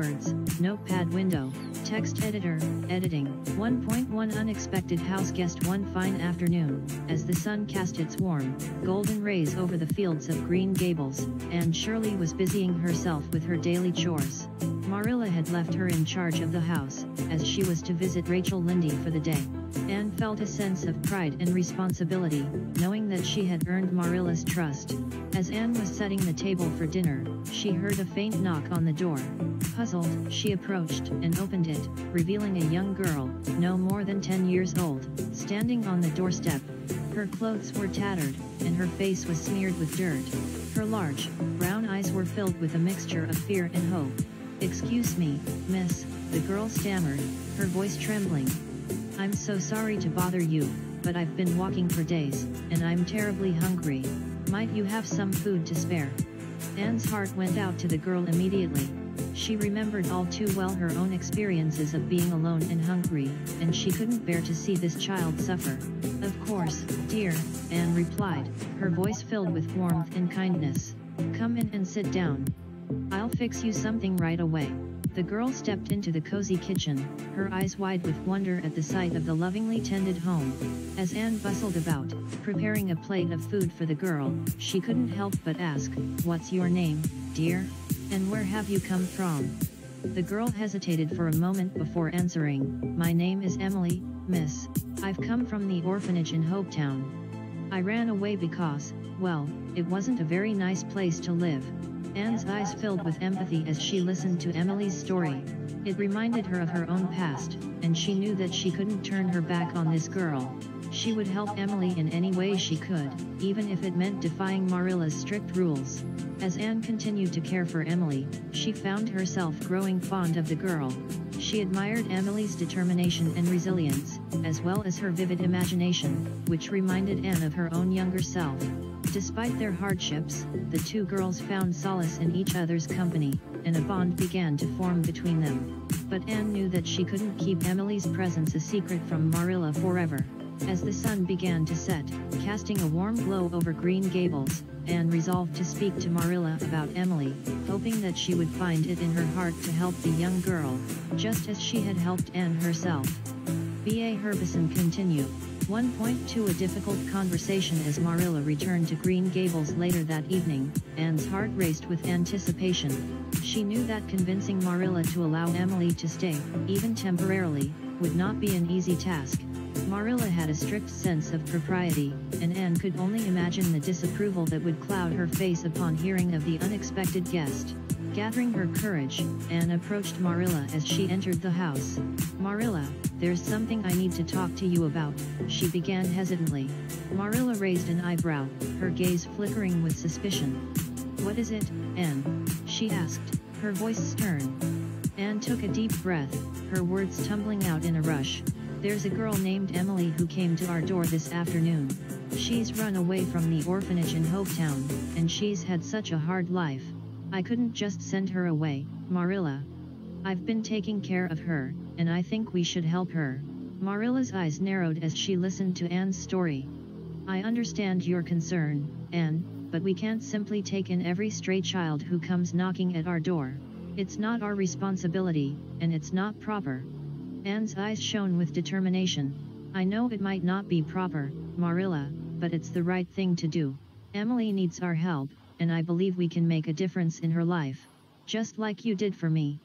words, notepad window, text editor, editing. 1.1 Unexpected house guest. One fine afternoon, as the sun cast its warm, golden rays over the fields of Green Gables, Anne Shirley was busying herself with her daily chores. Marilla had left her in charge of the house, as she was to visit Rachel Lindy for the day. Anne felt a sense of pride and responsibility, knowing that she had earned Marilla's trust. As Anne was setting the table for dinner, she heard a faint knock on the door. Puzzled, she approached and opened it, revealing a young girl, no more than 10 years old, standing on the doorstep. Her clothes were tattered, and her face was smeared with dirt. Her large, brown eyes were filled with a mixture of fear and hope. "Excuse me, miss," the girl stammered, her voice trembling. "I'm so sorry to bother you, but I've been walking for days, and I'm terribly hungry. Might you have some food to spare?" Anne's heart went out to the girl immediately. She remembered all too well her own experiences of being alone and hungry, and she couldn't bear to see this child suffer. "Of course, dear," Anne replied, her voice filled with warmth and kindness. "Come in and sit down. I'll fix you something right away." The girl stepped into the cozy kitchen, her eyes wide with wonder at the sight of the lovingly tended home. As Anne bustled about, preparing a plate of food for the girl, she couldn't help but ask, "What's your name, dear? And where have you come from?" The girl hesitated for a moment before answering, "My name is Emily, miss. I've come from the orphanage in Hopetown. I ran away because, well, it wasn't a very nice place to live." Anne's eyes filled with empathy as she listened to Emily's story. It reminded her of her own past, and she knew that she couldn't turn her back on this girl. She would help Emily in any way she could, even if it meant defying Marilla's strict rules. As Anne continued to care for Emily, she found herself growing fond of the girl. She admired Emily's determination and resilience, as well as her vivid imagination, which reminded Anne of her own younger self. Despite their hardships, the two girls found solace in each other's company, and a bond began to form between them. But Anne knew that she couldn't keep Emily's presence a secret from Marilla forever. As the sun began to set, casting a warm glow over Green Gables, Anne resolved to speak to Marilla about Emily, hoping that she would find it in her heart to help the young girl, just as she had helped Anne herself. B.A. Herbison continued. 1.2 A difficult conversation. As Marilla returned to Green Gables later that evening, Anne's heart raced with anticipation. She knew that convincing Marilla to allow Emily to stay, even temporarily, would not be an easy task. Marilla had a strict sense of propriety, and Anne could only imagine the disapproval that would cloud her face upon hearing of the unexpected guest. Gathering her courage, Anne approached Marilla as she entered the house. "Marilla, there's something I need to talk to you about," she began hesitantly. Marilla raised an eyebrow, her gaze flickering with suspicion. "What is it, Anne?" she asked, her voice stern. Anne took a deep breath, her words tumbling out in a rush. "There's a girl named Emily who came to our door this afternoon. She's run away from the orphanage in Hopetown, and she's had such a hard life. I couldn't just send her away, Marilla. I've been taking care of her, and I think we should help her." Marilla's eyes narrowed as she listened to Anne's story. "I understand your concern, Anne, but we can't simply take in every stray child who comes knocking at our door. It's not our responsibility, and it's not proper." Anne's eyes shone with determination. "I know it might not be proper, Marilla, but it's the right thing to do. Emily needs our help, and I believe we can make a difference in her life. Just like you did for me."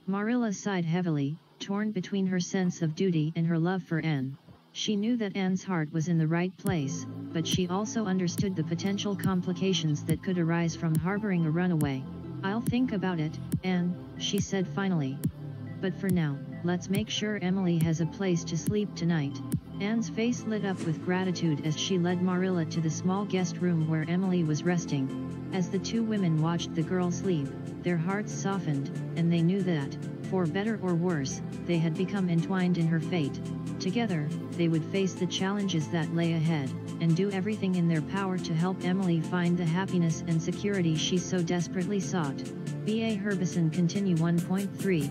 Marilla sighed heavily, torn between her sense of duty and her love for Anne. She knew that Anne's heart was in the right place, but she also understood the potential complications that could arise from harboring a runaway. "I'll think about it, Anne," she said finally. "But for now, let's make sure Emily has a place to sleep tonight." Anne's face lit up with gratitude as she led Marilla to the small guest room where Emily was resting. As the two women watched the girl sleep, their hearts softened, and they knew that, for better or worse, they had become entwined in her fate. Together, they would face the challenges that lay ahead, and do everything in their power to help Emily find the happiness and security she so desperately sought. B.A. Herbison continue. 1.3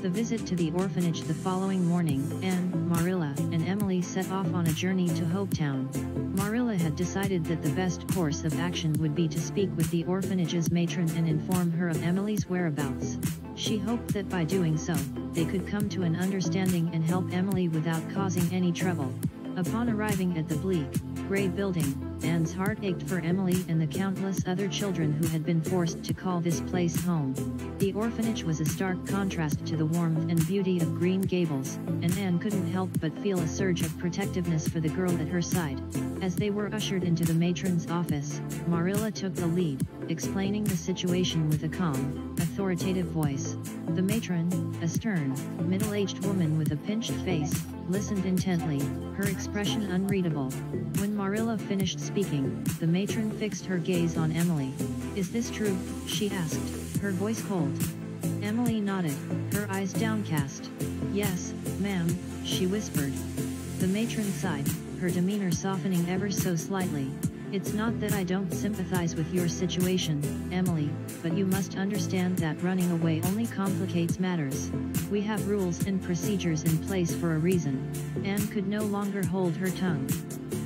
The visit to the orphanage the following morning, Anne, Marilla, and Emily set off on a journey to Hopetown. Marilla had decided that the best course of action would be to speak with the orphanage's matron and inform her of Emily's whereabouts. She hoped that by doing so, they could come to an understanding and help Emily without causing any trouble. Upon arriving at the bleak, gray building, Anne's heart ached for Emily and the countless other children who had been forced to call this place home. The orphanage was a stark contrast to the warmth and beauty of Green Gables, and Anne couldn't help but feel a surge of protectiveness for the girl at her side. As they were ushered into the matron's office, Marilla took the lead, explaining the situation with a calm, authoritative voice. The matron, a stern, middle-aged woman with a pinched face, listened intently, her expression unreadable. When Marilla finished speaking, the matron fixed her gaze on Emily. "Is this true?" she asked, her voice cold. Emily nodded, her eyes downcast. "Yes, ma'am," she whispered. The matron sighed, her demeanor softening ever so slightly. "It's not that I don't sympathize with your situation, Emily, but you must understand that running away only complicates matters. We have rules and procedures in place for a reason." Anne could no longer hold her tongue.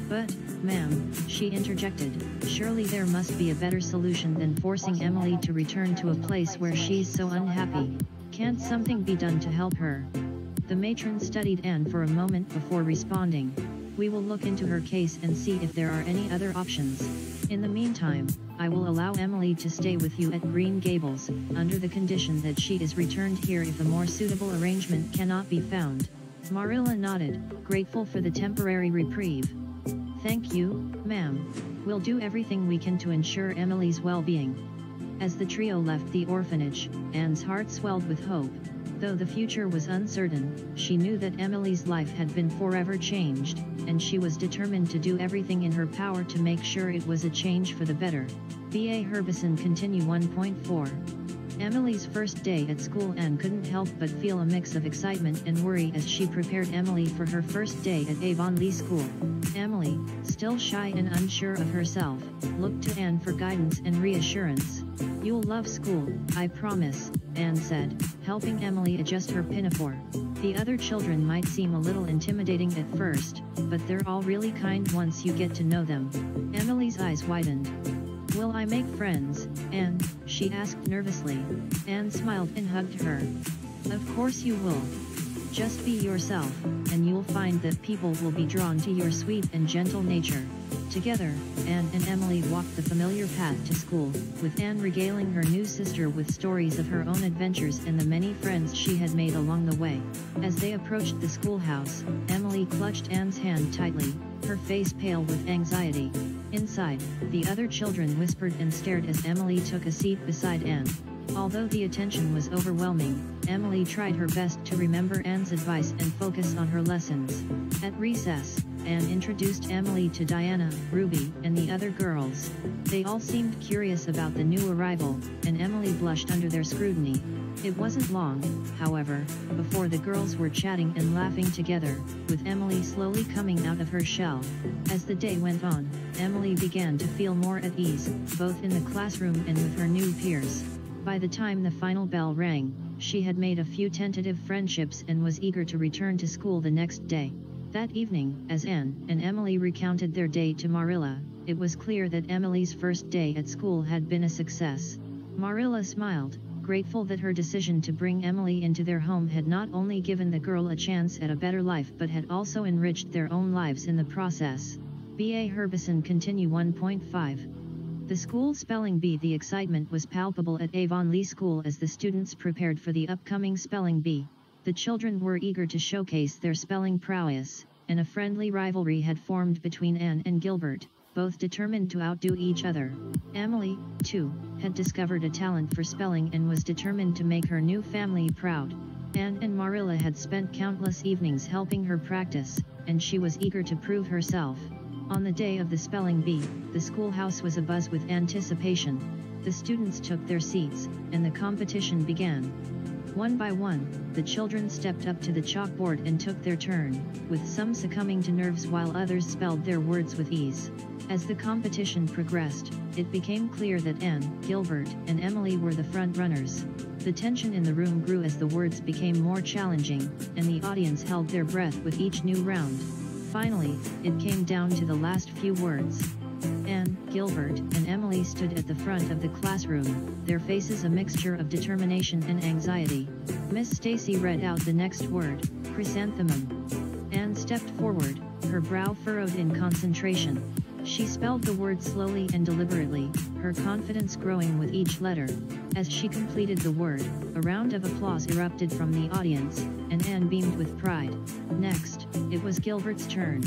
"But, ma'am," she interjected, "surely there must be a better solution than forcing Emily to return to a place where she's so unhappy. Can't something be done to help her?" The matron studied Anne for a moment before responding. "We will look into her case and see if there are any other options. In the meantime, I will allow Emily to stay with you at Green Gables, under the condition that she is returned here if a more suitable arrangement cannot be found." Marilla nodded, grateful for the temporary reprieve. "Thank you, ma'am. We'll do everything we can to ensure Emily's well-being." As the trio left the orphanage, Anne's heart swelled with hope. Though the future was uncertain, she knew that Emily's life had been forever changed, and she was determined to do everything in her power to make sure it was a change for the better. B.A. Herbison Continue 1.4. Emily's first day at school. Anne couldn't help but feel a mix of excitement and worry as she prepared Emily for her first day at Avonlea School. Emily, still shy and unsure of herself, looked to Anne for guidance and reassurance. "You'll love school, I promise," Anne said, helping Emily adjust her pinafore. "The other children might seem a little intimidating at first, but they're all really kind once you get to know them." Emily's eyes widened. "Will I make friends, Anne?" she asked nervously. Anne smiled and hugged her. "Of course you will. Just be yourself, and you'll find that people will be drawn to your sweet and gentle nature." Together, Anne and Emily walked the familiar path to school, with Anne regaling her new sister with stories of her own adventures and the many friends she had made along the way. As they approached the schoolhouse, Emily clutched Anne's hand tightly, her face pale with anxiety. Inside, the other children whispered and stared as Emily took a seat beside Anne. Although the attention was overwhelming, Emily tried her best to remember Anne's advice and focus on her lessons. At recess, Anne introduced Emily to Diana, Ruby, and the other girls. They all seemed curious about the new arrival, and Emily blushed under their scrutiny. It wasn't long, however, before the girls were chatting and laughing together, with Emily slowly coming out of her shell. As the day went on, Emily began to feel more at ease, both in the classroom and with her new peers. By the time the final bell rang, she had made a few tentative friendships and was eager to return to school the next day. That evening, as Anne and Emily recounted their day to Marilla, it was clear that Emily's first day at school had been a success. Marilla smiled, grateful that her decision to bring Emily into their home had not only given the girl a chance at a better life but had also enriched their own lives in the process. B.A. Herbison Continue 1.5. The school spelling bee. The excitement was palpable at Avonlea School as the students prepared for the upcoming spelling bee. The children were eager to showcase their spelling prowess, and a friendly rivalry had formed between Anne and Gilbert, both determined to outdo each other. Emily, too, had discovered a talent for spelling and was determined to make her new family proud. Anne and Marilla had spent countless evenings helping her practice, and she was eager to prove herself. On the day of the spelling bee, the schoolhouse was abuzz with anticipation. The students took their seats, and the competition began. One by one, the children stepped up to the chalkboard and took their turn, with some succumbing to nerves while others spelled their words with ease. As the competition progressed, it became clear that Anne, Gilbert, and Emily were the front runners. The tension in the room grew as the words became more challenging, and the audience held their breath with each new round. Finally, it came down to the last few words. Anne, Gilbert, and Emily stood at the front of the classroom, their faces a mixture of determination and anxiety. Miss Stacy read out the next word, chrysanthemum. Anne stepped forward, her brow furrowed in concentration. She spelled the word slowly and deliberately, her confidence growing with each letter. As she completed the word, a round of applause erupted from the audience, and Anne beamed with pride. Next, it was Gilbert's turn.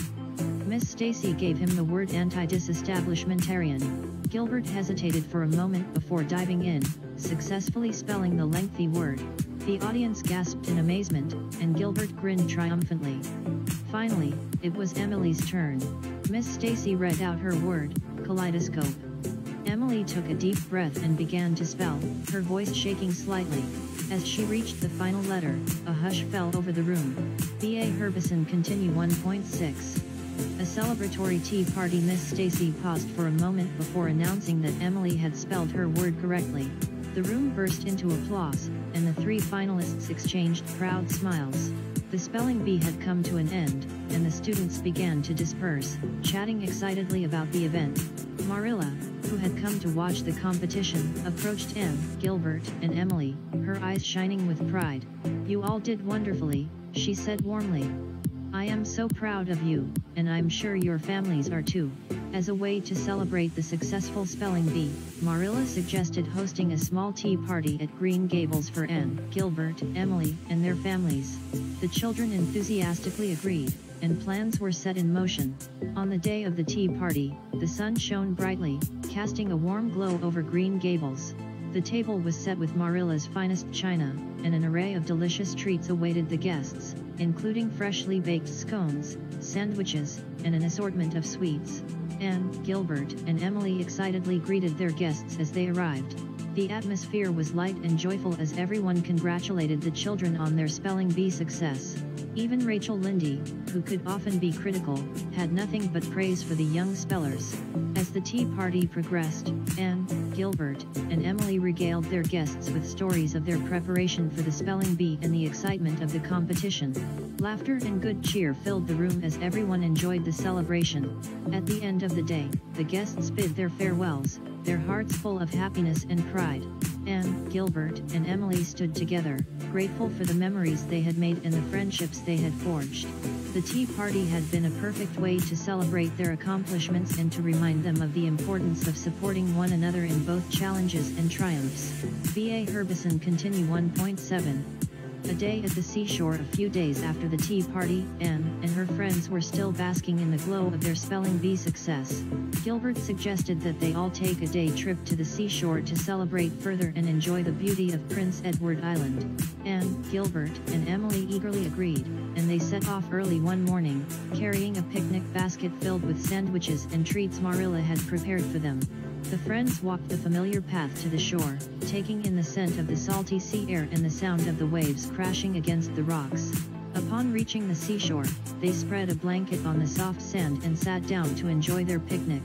Miss Stacy gave him the word anti-disestablishmentarian. Gilbert hesitated for a moment before diving in, successfully spelling the lengthy word. The audience gasped in amazement, and Gilbert grinned triumphantly. Finally, it was Emily's turn. Miss Stacy read out her word, kaleidoscope. Emily took a deep breath and began to spell, her voice shaking slightly. As she reached the final letter, a hush fell over the room. B.A. Herbison Continue 1.6. A celebratory tea party. Miss Stacy paused for a moment before announcing that Emily had spelled her word correctly. The room burst into applause, and the three finalists exchanged proud smiles. The spelling bee had come to an end, and the students began to disperse, chatting excitedly about the event. Marilla, who had come to watch the competition, approached Anne, Gilbert, and Emily, her eyes shining with pride. "You all did wonderfully," she said warmly. "I am so proud of you, and I'm sure your families are too." As a way to celebrate the successful spelling bee, Marilla suggested hosting a small tea party at Green Gables for Anne, Gilbert, Emily, and their families. The children enthusiastically agreed, and plans were set in motion. On the day of the tea party, the sun shone brightly, casting a warm glow over Green Gables. The table was set with Marilla's finest china, and an array of delicious treats awaited the guests, including freshly baked scones, sandwiches, and an assortment of sweets. Anne, Gilbert, and Emily excitedly greeted their guests as they arrived. The atmosphere was light and joyful as everyone congratulated the children on their spelling bee success. Even Rachel Lindy, who could often be critical, had nothing but praise for the young spellers. As the tea party progressed, Anne, Gilbert, and Emily regaled their guests with stories of their preparation for the spelling bee and the excitement of the competition. Laughter and good cheer filled the room as everyone enjoyed the celebration. At the end of the day, the guests bid their farewells, their hearts full of happiness and pride. Anne, Gilbert, and Emily stood together, grateful for the memories they had made and the friendships they had forged. The tea party had been a perfect way to celebrate their accomplishments and to remind them of the importance of supporting one another in both challenges and triumphs. B.A. Herbison Continue 1.7. A day at the seashore. A few days after the tea party, Anne and her friends were still basking in the glow of their spelling bee success. Gilbert suggested that they all take a day trip to the seashore to celebrate further and enjoy the beauty of Prince Edward Island. Anne, Gilbert, and Emily eagerly agreed, and they set off early one morning, carrying a picnic basket filled with sandwiches and treats Marilla had prepared for them. The friends walked the familiar path to the shore, taking in the scent of the salty sea air and the sound of the waves crashing against the rocks. Upon reaching the seashore, they spread a blanket on the soft sand and sat down to enjoy their picnic.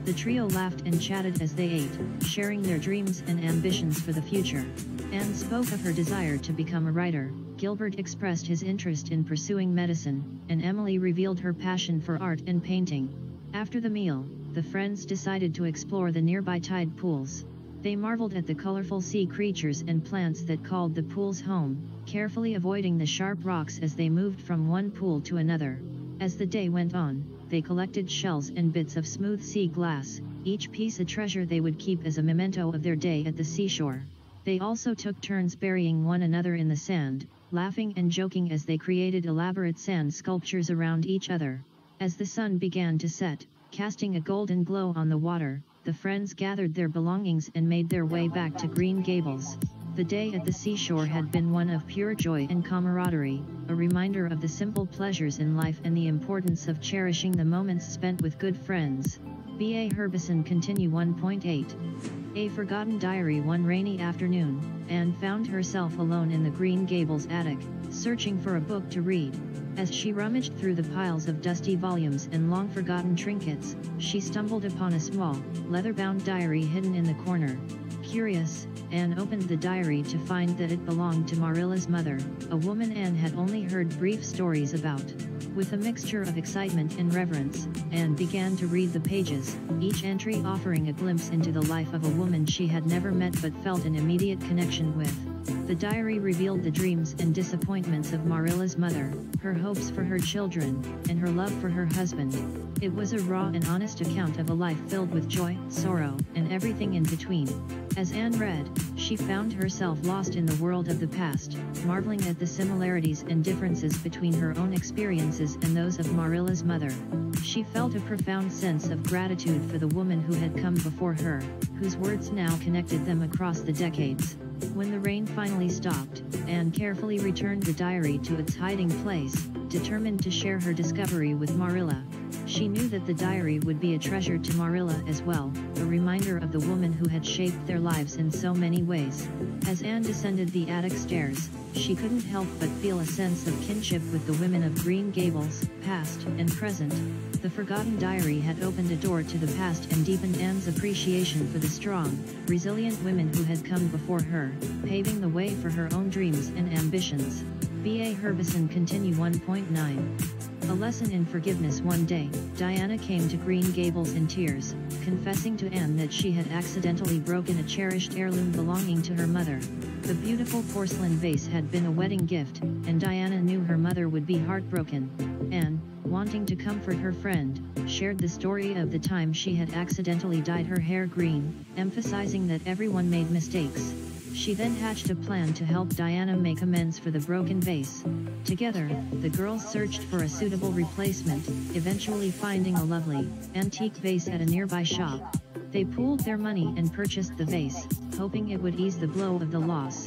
The trio laughed and chatted as they ate, sharing their dreams and ambitions for the future. Anne spoke of her desire to become a writer, Gilbert expressed his interest in pursuing medicine, and Emily revealed her passion for art and painting. After the meal, the friends decided to explore the nearby tide pools. They marveled at the colorful sea creatures and plants that called the pools home, carefully avoiding the sharp rocks as they moved from one pool to another. As the day went on, they collected shells and bits of smooth sea glass, each piece a treasure they would keep as a memento of their day at the seashore. They also took turns burying one another in the sand, laughing and joking as they created elaborate sand sculptures around each other. As the sun began to set, casting a golden glow on the water, the friends gathered their belongings and made their way back to Green Gables. The day at the seashore had been one of pure joy and camaraderie, a reminder of the simple pleasures in life and the importance of cherishing the moments spent with good friends. B.A. Herbison Continue 1.8. A forgotten diary. One rainy afternoon, Anne found herself alone in the Green Gables attic, searching for a book to read. As she rummaged through the piles of dusty volumes and long-forgotten trinkets, she stumbled upon a small, leather-bound diary hidden in the corner. Curious, Anne opened the diary to find that it belonged to Marilla's mother, a woman Anne had only heard brief stories about. With a mixture of excitement and reverence, Anne began to read the pages, each entry offering a glimpse into the life of a woman she had never met but felt an immediate connection with. The diary revealed the dreams and disappointments of Marilla's mother, her hopes for her children, and her love for her husband. It was a raw and honest account of a life filled with joy, sorrow, and everything in between. As Anne read, she found herself lost in the world of the past, marveling at the similarities and differences between her own experiences and those of Marilla's mother. She felt a profound sense of gratitude for the woman who had come before her, whose words now connected them across the decades. When the rain finally stopped, Anne carefully returned the diary to its hiding place, determined to share her discovery with Marilla. She knew that the diary would be a treasure to Marilla as well, a reminder of the woman who had shaped their lives in so many ways. As Anne descended the attic stairs, she couldn't help but feel a sense of kinship with the women of Green Gables, past and present. The forgotten diary had opened a door to the past and deepened Anne's appreciation for the strong, resilient women who had come before her, paving the way for her own dreams and ambitions. B.A. Herbison Continue 1.9. A lesson in forgiveness. One day, Diana came to Green Gables in tears, confessing to Anne that she had accidentally broken a cherished heirloom belonging to her mother. The beautiful porcelain vase had been a wedding gift, and Diana knew her mother would be heartbroken. Anne, wanting to comfort her friend, shared the story of the time she had accidentally dyed her hair green, emphasizing that everyone made mistakes. She then hatched a plan to help Diana make amends for the broken vase. Together, the girls searched for a suitable replacement, eventually finding a lovely, antique vase at a nearby shop. They pooled their money and purchased the vase, hoping it would ease the blow of the loss.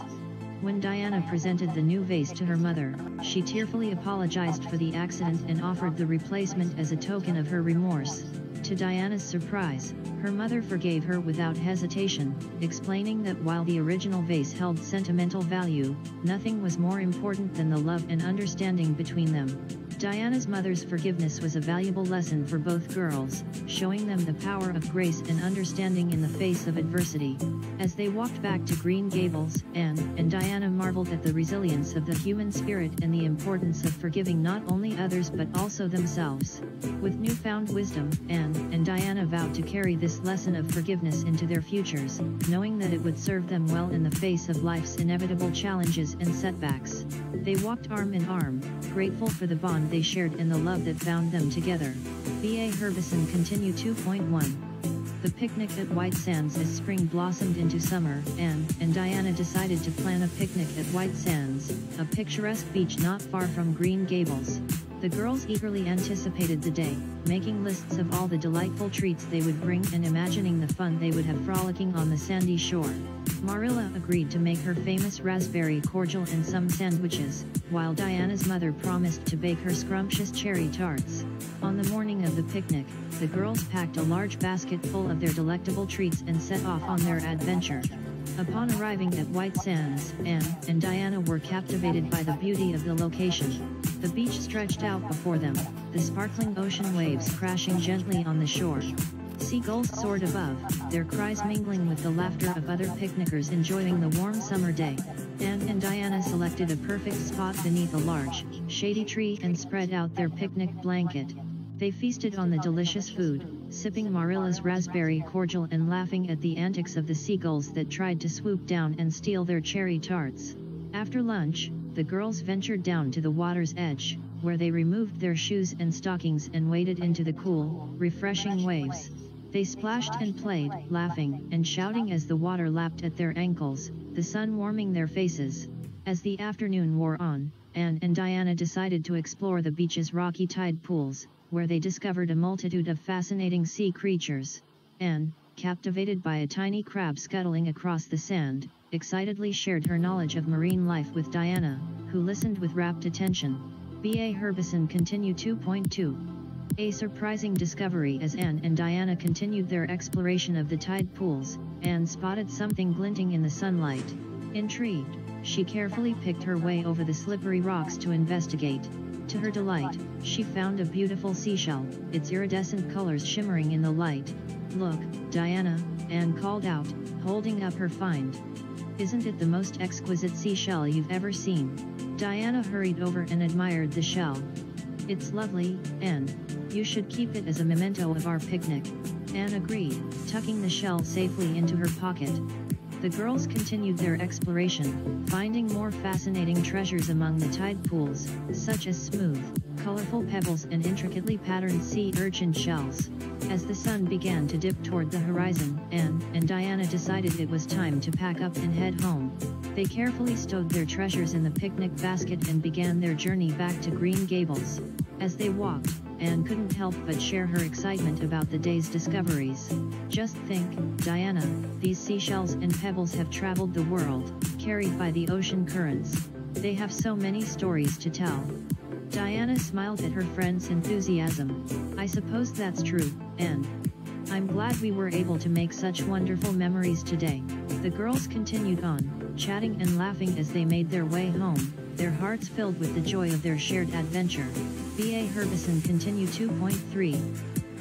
When Diana presented the new vase to her mother, she tearfully apologized for the accident and offered the replacement as a token of her remorse. To Diana's surprise, her mother forgave her without hesitation, explaining that while the original vase held sentimental value, nothing was more important than the love and understanding between them. Diana's mother's forgiveness was a valuable lesson for both girls, showing them the power of grace and understanding in the face of adversity. As they walked back to Green Gables, Anne and Diana marveled at the resilience of the human spirit and the importance of forgiving not only others but also themselves. With newfound wisdom, Anne and Diana vowed to carry this lesson of forgiveness into their futures, knowing that it would serve them well in the face of life's inevitable challenges and setbacks. They walked arm in arm, grateful for the bond they shared and the love that bound them together. B.A. Herbison Continue 2.1. The picnic at White Sands. As spring blossomed into summer, Anne and Diana decided to plan a picnic at White Sands, a picturesque beach not far from Green Gables. The girls eagerly anticipated the day, making lists of all the delightful treats they would bring and imagining the fun they would have frolicking on the sandy shore. Marilla agreed to make her famous raspberry cordial and some sandwiches, while Diana's mother promised to bake her scrumptious cherry tarts. On the morning of the picnic, the girls packed a large basket full of their delectable treats and set off on their adventure. Upon arriving at White Sands, Anne and Diana were captivated by the beauty of the location. The beach stretched out before them, the sparkling ocean waves crashing gently on the shore. Seagulls soared above, their cries mingling with the laughter of other picnickers enjoying the warm summer day. Anne and Diana selected a perfect spot beneath a large, shady tree and spread out their picnic blanket. They feasted on the delicious food, sipping Marilla's raspberry cordial and laughing at the antics of the seagulls that tried to swoop down and steal their cherry tarts. After lunch, the girls ventured down to the water's edge, where they removed their shoes and stockings and waded into the cool, refreshing waves. They splashed and played, laughing and shouting as the water lapped at their ankles, the sun warming their faces. As the afternoon wore on, Anne and Diana decided to explore the beach's rocky tide pools, where they discovered a multitude of fascinating sea creatures. Anne, captivated by a tiny crab scuttling across the sand, excitedly shared her knowledge of marine life with Diana, who listened with rapt attention. B.A. Herbison Continue 2.2. A surprising discovery. As Anne and Diana continued their exploration of the tide pools, Anne spotted something glinting in the sunlight. Intrigued, she carefully picked her way over the slippery rocks to investigate. To her delight, she found a beautiful seashell, its iridescent colors shimmering in the light. "Look, Diana," Anne called out, holding up her find. "Isn't it the most exquisite seashell you've ever seen?" Diana hurried over and admired the shell. "It's lovely, Anne. You should keep it as a memento of our picnic." Anne agreed, tucking the shell safely into her pocket. The girls continued their exploration, finding more fascinating treasures among the tide pools, such as smooth, colorful pebbles and intricately patterned sea urchin shells. As the sun began to dip toward the horizon, Anne and Diana decided it was time to pack up and head home. They carefully stowed their treasures in the picnic basket and began their journey back to Green Gables. As they walked, Anne couldn't help but share her excitement about the day's discoveries. "Just think, Diana, these seashells and pebbles have traveled the world, carried by the ocean currents. They have so many stories to tell." Diana smiled at her friend's enthusiasm. "I suppose that's true, Anne. I'm glad we were able to make such wonderful memories today." The girls continued on, chatting and laughing as they made their way home, their hearts filled with the joy of their shared adventure. B.A. Herbison continued 2.3.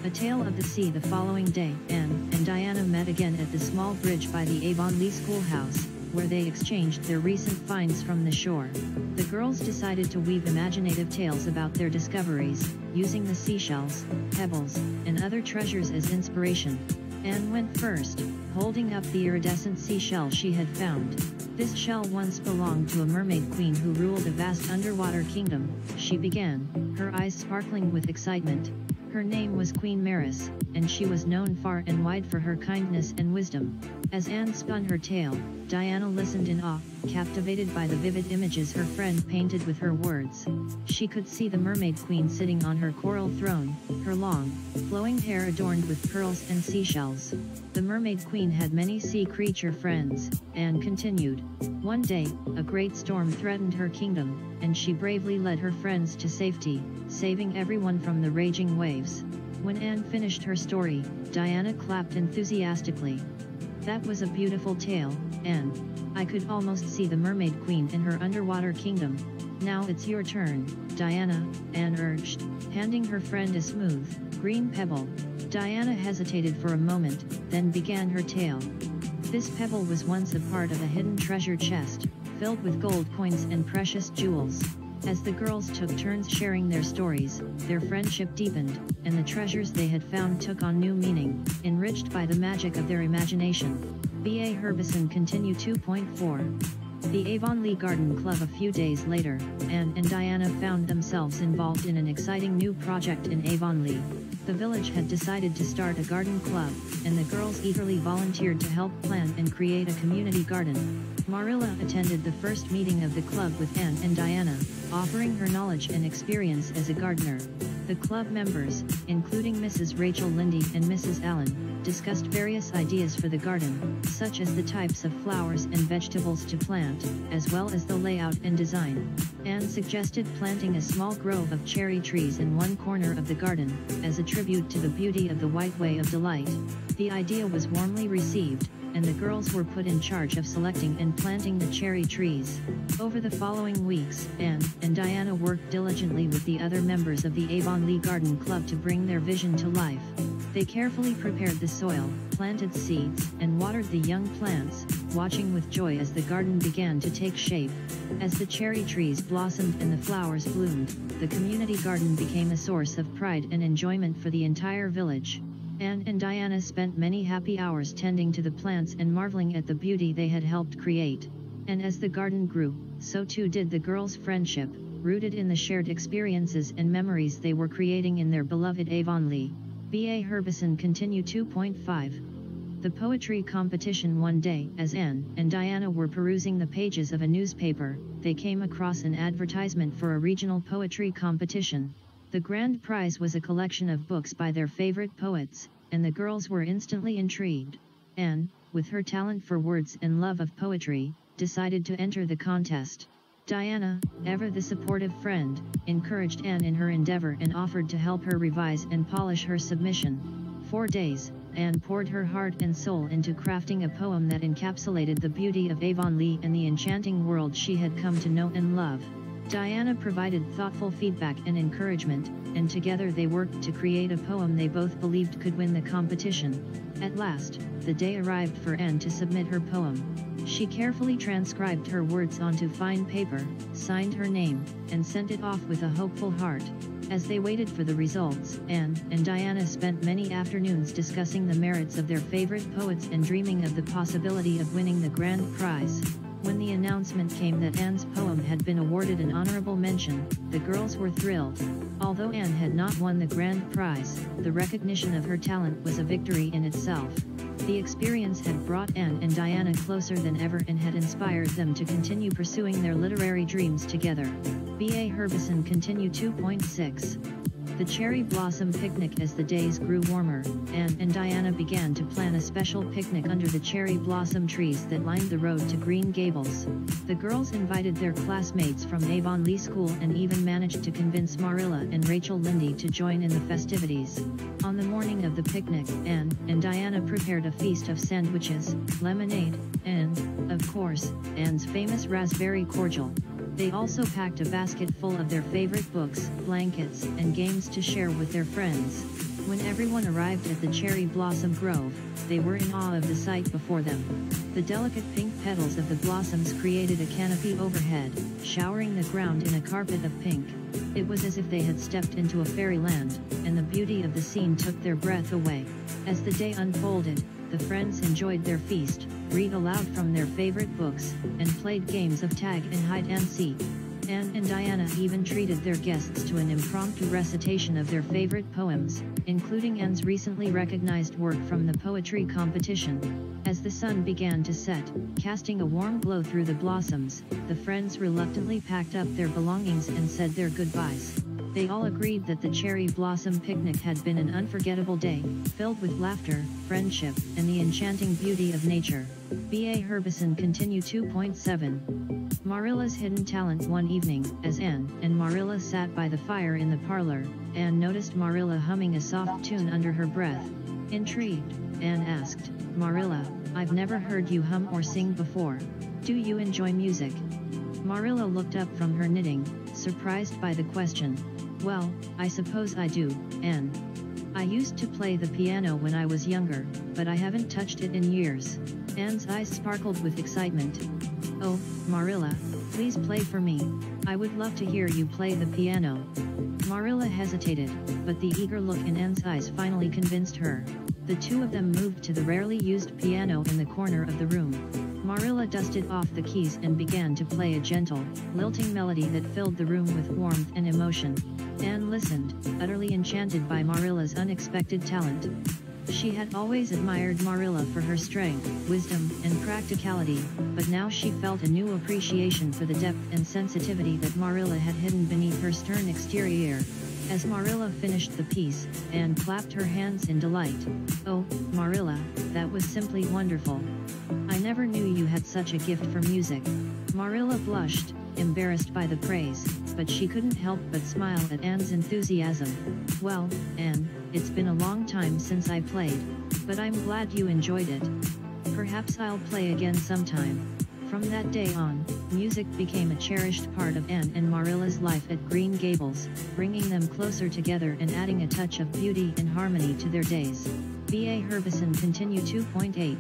A Tale of the Sea. The following day, Anne and Diana met again at the small bridge by the Avonlea schoolhouse, where they exchanged their recent finds from the shore. The girls decided to weave imaginative tales about their discoveries, using the seashells, pebbles, and other treasures as inspiration. Anne went first, holding up the iridescent seashell she had found. "This shell once belonged to a mermaid queen who ruled a vast underwater kingdom," she began, her eyes sparkling with excitement. "Her name was Queen Maris, and she was known far and wide for her kindness and wisdom." As Anne spun her tale, Diana listened in awe, captivated by the vivid images her friend painted with her words. She could see the mermaid queen sitting on her coral throne, her long, flowing hair adorned with pearls and seashells. The mermaid queen had many sea creature friends, Anne continued. "One day, a great storm threatened her kingdom, and she bravely led her friends to safety, saving everyone from the raging waves." When Anne finished her story, Diana clapped enthusiastically. "That was a beautiful tale, Anne. I could almost see the mermaid queen in her underwater kingdom." "Now it's your turn, Diana," Anne urged, handing her friend a smooth, green pebble. Diana hesitated for a moment, then began her tale. "This pebble was once a part of a hidden treasure chest, filled with gold coins and precious jewels." As the girls took turns sharing their stories, their friendship deepened, and the treasures they had found took on new meaning, enriched by the magic of their imagination. B.A. Herbison continued 2.4. The Avonlea Garden Club. A few days later, Anne and Diana found themselves involved in an exciting new project in Avonlea. The village had decided to start a garden club, and the girls eagerly volunteered to help plan and create a community garden. Marilla attended the first meeting of the club with Anne and Diana, offering her knowledge and experience as a gardener. The club members, including Mrs. Rachel Lindy and Mrs. Allen, discussed various ideas for the garden, such as the types of flowers and vegetables to plant, as well as the layout and design. Anne suggested planting a small grove of cherry trees in one corner of the garden, as a tribute to the beauty of the White Way of Delight. The idea was warmly received, and the girls were put in charge of selecting and planting the cherry trees. Over the following weeks, Anne and Diana worked diligently with the other members of the Avonlea Garden Club to bring their vision to life. They carefully prepared the soil, planted seeds, and watered the young plants, watching with joy as the garden began to take shape. As the cherry trees blossomed and the flowers bloomed, the community garden became a source of pride and enjoyment for the entire village. Anne and Diana spent many happy hours tending to the plants and marveling at the beauty they had helped create. And as the garden grew, so too did the girls' friendship, rooted in the shared experiences and memories they were creating in their beloved Avonlea. B.A. Herbison continued 2.5. The poetry competition. One day, as Anne and Diana were perusing the pages of a newspaper, they came across an advertisement for a regional poetry competition. The grand prize was a collection of books by their favorite poets, and the girls were instantly intrigued. Anne, with her talent for words and love of poetry, decided to enter the contest. Diana, ever the supportive friend, encouraged Anne in her endeavor and offered to help her revise and polish her submission. 4 days, Anne poured her heart and soul into crafting a poem that encapsulated the beauty of Avonlea and the enchanting world she had come to know and love. Diana provided thoughtful feedback and encouragement, and together they worked to create a poem they both believed could win the competition. At last, the day arrived for Anne to submit her poem. She carefully transcribed her words onto fine paper, signed her name, and sent it off with a hopeful heart. As they waited for the results, Anne and Diana spent many afternoons discussing the merits of their favorite poets and dreaming of the possibility of winning the grand prize. When the announcement came that Anne's poem had been awarded an honorable mention, the girls were thrilled. Although Anne had not won the grand prize, the recognition of her talent was a victory in itself. The experience had brought Anne and Diana closer than ever and had inspired them to continue pursuing their literary dreams together. B.A. Herbison Continue 2.6. The cherry blossom picnic. As the days grew warmer, Anne and Diana began to plan a special picnic under the cherry blossom trees that lined the road to Green Gables. The girls invited their classmates from Avonlea School and even managed to convince Marilla and Rachel Lindy to join in the festivities. On the morning of the picnic, Anne and Diana prepared a feast of sandwiches, lemonade, and, of course, Anne's famous raspberry cordial. They also packed a basket full of their favorite books, blankets, and games to share with their friends. When everyone arrived at the cherry blossom grove, they were in awe of the sight before them. The delicate pink petals of the blossoms created a canopy overhead, showering the ground in a carpet of pink. It was as if they had stepped into a fairyland, and the beauty of the scene took their breath away. As the day unfolded, the friends enjoyed their feast, read aloud from their favorite books, and played games of tag and hide and seek. Anne and Diana even treated their guests to an impromptu recitation of their favorite poems, including Anne's recently recognized work from the poetry competition. As the sun began to set, casting a warm glow through the blossoms, the friends reluctantly packed up their belongings and said their goodbyes. They all agreed that the cherry blossom picnic had been an unforgettable day, filled with laughter, friendship, and the enchanting beauty of nature. B.A. Herbison Continue 2.7. Marilla's hidden talent. One evening, as Anne and Marilla sat by the fire in the parlor, Anne noticed Marilla humming a soft tune under her breath. Intrigued, Anne asked, "Marilla, I've never heard you hum or sing before. Do you enjoy music?" Marilla looked up from her knitting, surprised by the question. "Well, I suppose I do, Anne. I used to play the piano when I was younger, but I haven't touched it in years." Anne's eyes sparkled with excitement. "Oh, Marilla, please play for me. I would love to hear you play the piano." Marilla hesitated, but the eager look in Anne's eyes finally convinced her. The two of them moved to the rarely used piano in the corner of the room. Marilla dusted off the keys and began to play a gentle, lilting melody that filled the room with warmth and emotion. Anne listened, utterly enchanted by Marilla's unexpected talent. She had always admired Marilla for her strength, wisdom, and practicality, but now she felt a new appreciation for the depth and sensitivity that Marilla had hidden beneath her stern exterior. As Marilla finished the piece, Anne clapped her hands in delight. "Oh, Marilla, that was simply wonderful. I never knew you had such a gift for music." Marilla blushed, embarrassed by the praise, but she couldn't help but smile at Anne's enthusiasm. "Well, Anne, it's been a long time since I played, but I'm glad you enjoyed it. Perhaps I'll play again sometime." From that day on, music became a cherished part of Anne and Marilla's life at Green Gables, bringing them closer together and adding a touch of beauty and harmony to their days. B.A. Herbison Continue 2.8.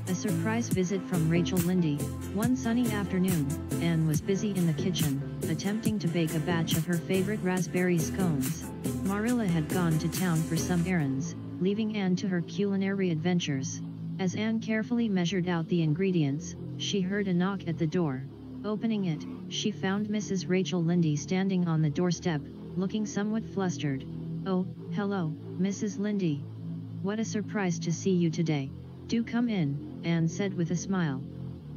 A surprise visit from Rachel Lindy. One sunny afternoon, Anne was busy in the kitchen, attempting to bake a batch of her favorite raspberry scones. Marilla had gone to town for some errands, leaving Anne to her culinary adventures. As Anne carefully measured out the ingredients, she heard a knock at the door. Opening it, she found Mrs. Rachel Lindy standing on the doorstep, looking somewhat flustered. "Oh, hello, Mrs. Lindy. What a surprise to see you today. Do come in," Anne said with a smile.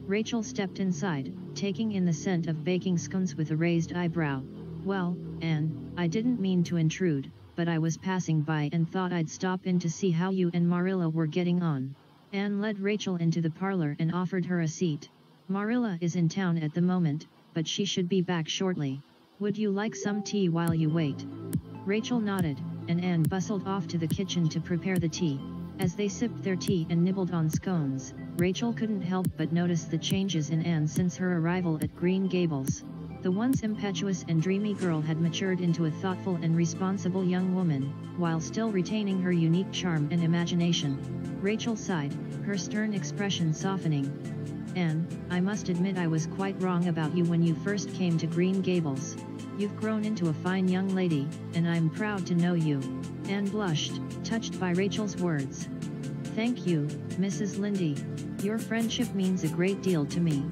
Rachel stepped inside, taking in the scent of baking scones with a raised eyebrow. "Well, Anne, I didn't mean to intrude, but I was passing by and thought I'd stop in to see how you and Marilla were getting on." Anne led Rachel into the parlor and offered her a seat. "Marilla is in town at the moment, but she should be back shortly. Would you like some tea while you wait?" Rachel nodded, and Anne bustled off to the kitchen to prepare the tea. As they sipped their tea and nibbled on scones, Rachel couldn't help but notice the changes in Anne since her arrival at Green Gables. The once impetuous and dreamy girl had matured into a thoughtful and responsible young woman, while still retaining her unique charm and imagination. Rachel sighed, her stern expression softening. "Anne, I must admit I was quite wrong about you when you first came to Green Gables. You've grown into a fine young lady, and I'm proud to know you." Anne blushed, touched by Rachel's words. "Thank you, Mrs. Lindy. Your friendship means a great deal to me."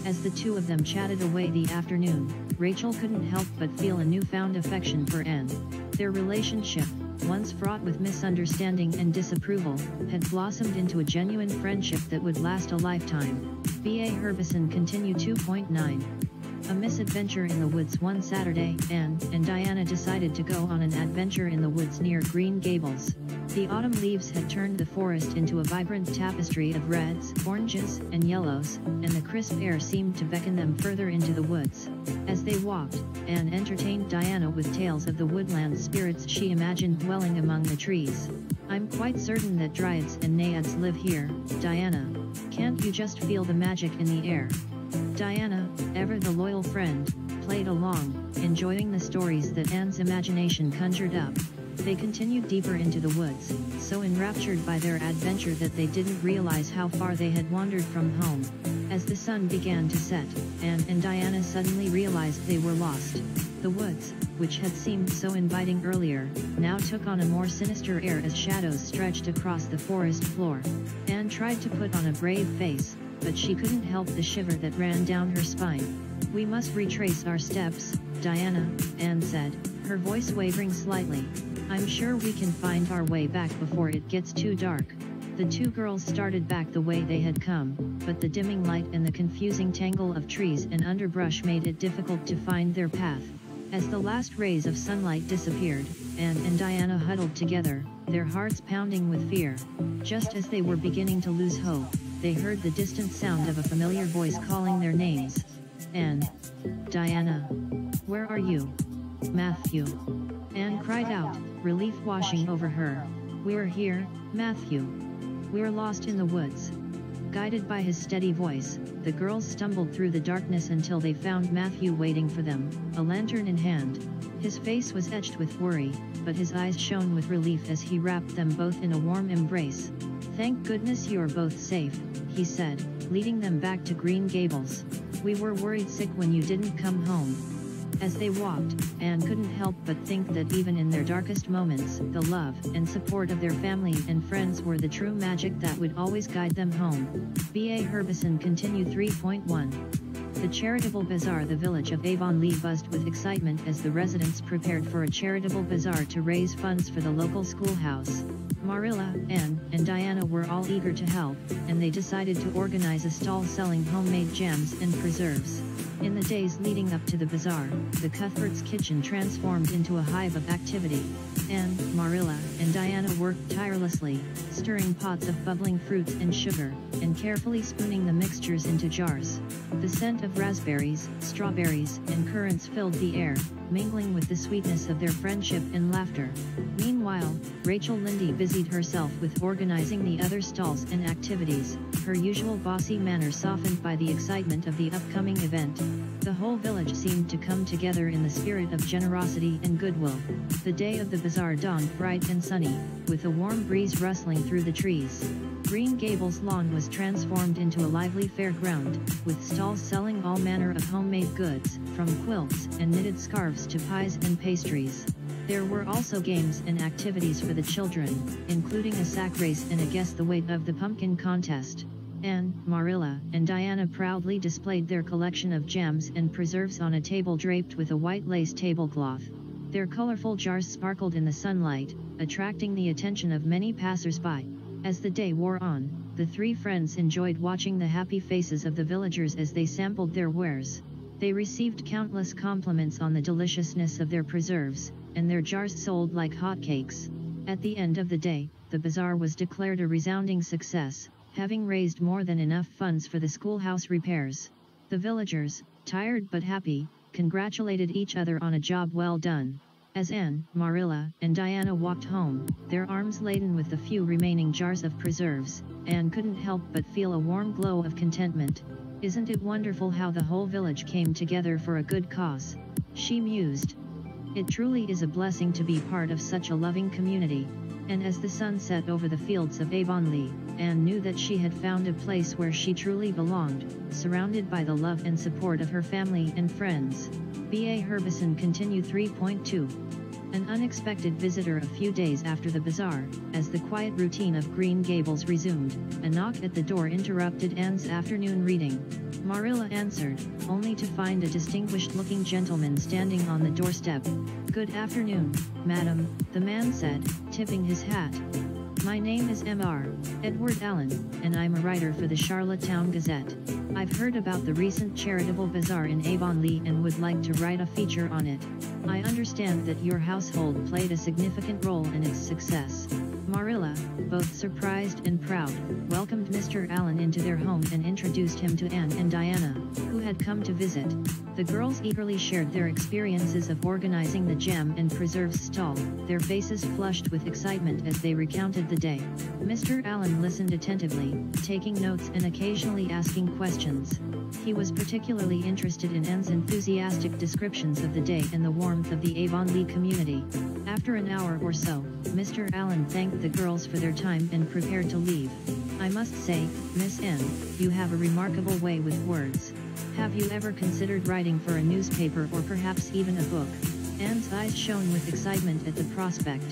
As the two of them chatted away the afternoon, Rachel couldn't help but feel a newfound affection for Anne. Their relationship, once fraught with misunderstanding and disapproval, had blossomed into a genuine friendship that would last a lifetime. B.A. Herbison Continue 2.9. A misadventure in the woods. One Saturday, Anne and Diana decided to go on an adventure in the woods near Green Gables. The autumn leaves had turned the forest into a vibrant tapestry of reds, oranges, and yellows, and the crisp air seemed to beckon them further into the woods. As they walked, Anne entertained Diana with tales of the woodland spirits she imagined dwelling among the trees. "I'm quite certain that dryads and naiads live here, Diana. Can't you just feel the magic in the air?" Diana, ever the loyal friend, played along, enjoying the stories that Anne's imagination conjured up. They continued deeper into the woods, so enraptured by their adventure that they didn't realize how far they had wandered from home. As the sun began to set, Anne and Diana suddenly realized they were lost. The woods, which had seemed so inviting earlier, now took on a more sinister air as shadows stretched across the forest floor. Anne tried to put on a brave face, but she couldn't help the shiver that ran down her spine. "We must retrace our steps, Diana," Anne said, her voice wavering slightly. "I'm sure we can find our way back before it gets too dark." The two girls started back the way they had come, but the dimming light and the confusing tangle of trees and underbrush made it difficult to find their path. As the last rays of sunlight disappeared, Anne and Diana huddled together, their hearts pounding with fear. Just as they were beginning to lose hope, they heard the distant sound of a familiar voice calling their names. "Anne. Diana. Where are you?" "Matthew." Anne cried out, relief washing over her. "We're here, Matthew. We're lost in the woods." Guided by his steady voice, the girls stumbled through the darkness until they found Matthew waiting for them, a lantern in hand. His face was etched with worry, but his eyes shone with relief as he wrapped them both in a warm embrace. "Thank goodness you're both safe," he said, leading them back to Green Gables. "We were worried sick when you didn't come home." As they walked, Anne couldn't help but think that even in their darkest moments, the love and support of their family and friends were the true magic that would always guide them home. B.A. Herbison Continue 3.1. The charitable bazaar. The village of Avonlea buzzed with excitement as the residents prepared for a charitable bazaar to raise funds for the local schoolhouse. Marilla, Anne, and Diana were all eager to help, and they decided to organize a stall selling homemade jams and preserves. In the days leading up to the bazaar, the Cuthberts' kitchen transformed into a hive of activity. Anne, Marilla, and Diana worked tirelessly, stirring pots of bubbling fruits and sugar, and carefully spooning the mixtures into jars. The scent of raspberries, strawberries, and currants filled the air, mingling with the sweetness of their friendship and laughter. Meanwhile, Rachel Lindy busied herself with organizing the other stalls and activities, her usual bossy manner softened by the excitement of the upcoming event. The whole village seemed to come together in the spirit of generosity and goodwill. The day of the bazaar dawned bright and sunny, with a warm breeze rustling through the trees. Green Gables lawn was transformed into a lively fairground, with stalls selling all manner of homemade goods, from quilts and knitted scarves to pies and pastries. There were also games and activities for the children, including a sack race and a guess the weight of the pumpkin contest. Anne, Marilla, and Diana proudly displayed their collection of jams and preserves on a table draped with a white lace tablecloth. Their colorful jars sparkled in the sunlight, attracting the attention of many passers-by. As the day wore on, the three friends enjoyed watching the happy faces of the villagers as they sampled their wares. They received countless compliments on the deliciousness of their preserves, and their jars sold like hotcakes. At the end of the day, the bazaar was declared a resounding success, having raised more than enough funds for the schoolhouse repairs. The villagers, tired but happy, congratulated each other on a job well done. As Anne, Marilla, and Diana walked home, their arms laden with the few remaining jars of preserves, Anne couldn't help but feel a warm glow of contentment. Isn't it wonderful how the whole village came together for a good cause? She mused. It truly is a blessing to be part of such a loving community. And as the sun set over the fields of Avonlea, Anne knew that she had found a place where she truly belonged, surrounded by the love and support of her family and friends. B.A. Herbison continued 3.2. An unexpected visitor a few days after the bazaar, as the quiet routine of Green Gables resumed, a knock at the door interrupted Anne's afternoon reading. Marilla answered, only to find a distinguished-looking gentleman standing on the doorstep. "Good afternoon, madam," the man said, tipping his hat. "My name is M.R. Edward Allen, and I'm a writer for the Charlottetown Gazette. I've heard about the recent charitable bazaar in Avonlea and would like to write a feature on it. I understand that your household played a significant role in its success." Marilla, both surprised and proud, welcomed Mr. Allen into their home and introduced him to Anne and Diana, who had come to visit. The girls eagerly shared their experiences of organizing the jam and preserves stall, their faces flushed with excitement as they recounted the day. Mr. Allen listened attentively, taking notes and occasionally asking questions. He was particularly interested in Anne's enthusiastic descriptions of the day and the warmth of the Avonlea community. After an hour or so, Mr. Allen thanked the girls for their time and prepared to leave. "I must say, Miss Anne, you have a remarkable way with words. Have you ever considered writing for a newspaper or perhaps even a book?" Anne's eyes shone with excitement at the prospect.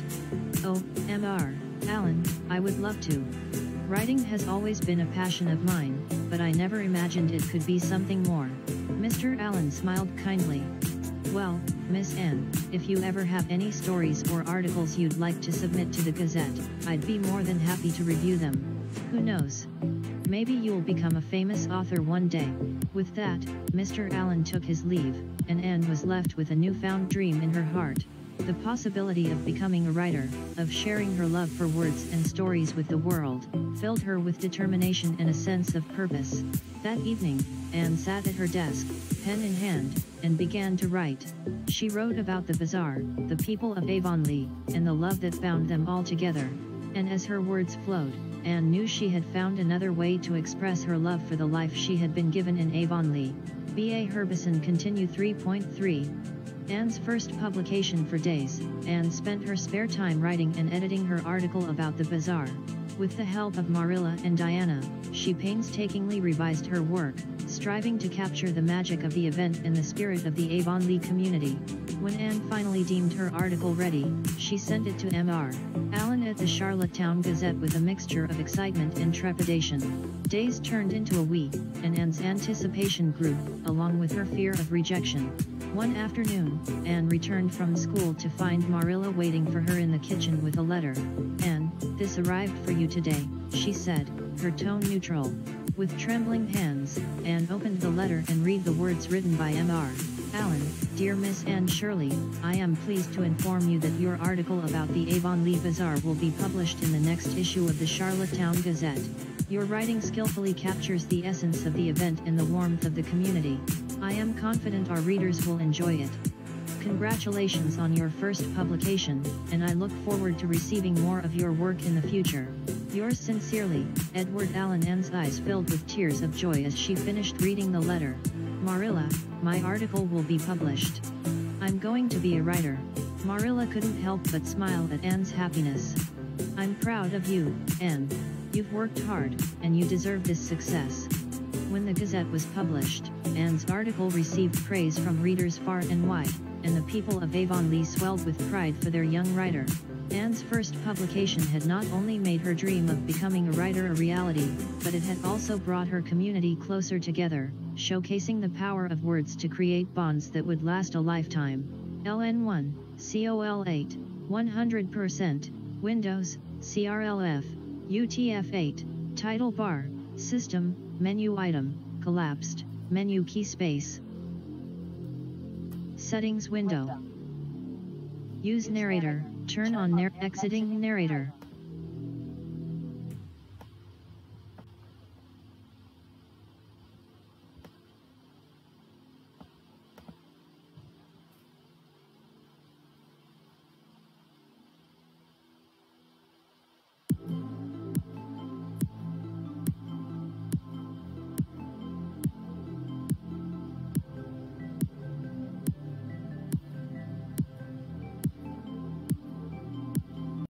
"Oh, M.R. Allen, I would love to. Writing has always been a passion of mine, but I never imagined it could be something more." Mr. Allen smiled kindly. "Well, Miss Anne, if you ever have any stories or articles you'd like to submit to the Gazette, I'd be more than happy to review them. Who knows? Maybe you'll become a famous author one day." With that, Mr. Allen took his leave, and Anne was left with a newfound dream in her heart. The possibility of becoming a writer, of sharing her love for words and stories with the world, filled her with determination and a sense of purpose. That evening, Anne sat at her desk, pen in hand, and began to write. She wrote about the bazaar, the people of Avonlea, and the love that bound them all together. And as her words flowed, Anne knew she had found another way to express her love for the life she had been given in Avonlea. B.A. Herbison continued 3.3. Anne's first publication for days, Anne spent her spare time writing and editing her article about the bazaar. With the help of Marilla and Diana, she painstakingly revised her work, striving to capture the magic of the event and the spirit of the Avonlea community. When Anne finally deemed her article ready, she sent it to M.R. Allen at the Charlottetown Gazette with a mixture of excitement and trepidation. Days turned into a week, and Anne's anticipation grew, along with her fear of rejection. One afternoon, Anne returned from school to find Marilla waiting for her in the kitchen with a letter. "Anne, this arrived for you today," she said, her tone neutral. With trembling hands, Anne opened the letter and read the words written by M.R. Allen. "Dear Miss Anne Shirley, I am pleased to inform you that your article about the Avonlea Bazaar will be published in the next issue of the Charlottetown Gazette. Your writing skillfully captures the essence of the event and the warmth of the community. I am confident our readers will enjoy it. Congratulations on your first publication, and I look forward to receiving more of your work in the future. Yours sincerely, Edward Allen." Anne's eyes filled with tears of joy as she finished reading the letter. "Marilla, my article will be published. I'm going to be a writer." Marilla couldn't help but smile at Anne's happiness. "I'm proud of you, Anne. You've worked hard, and you deserve this success." When the Gazette was published, Anne's article received praise from readers far and wide, and the people of Avonlea swelled with pride for their young writer. Anne's first publication had not only made her dream of becoming a writer a reality, but it had also brought her community closer together, showcasing the power of words to create bonds that would last a lifetime. LN1, COL8, 100%, Windows, CRLF, UTF-8, title bar, system, menu item, collapsed, menu key space. Settings window. Use narrator, turn on exiting narrator.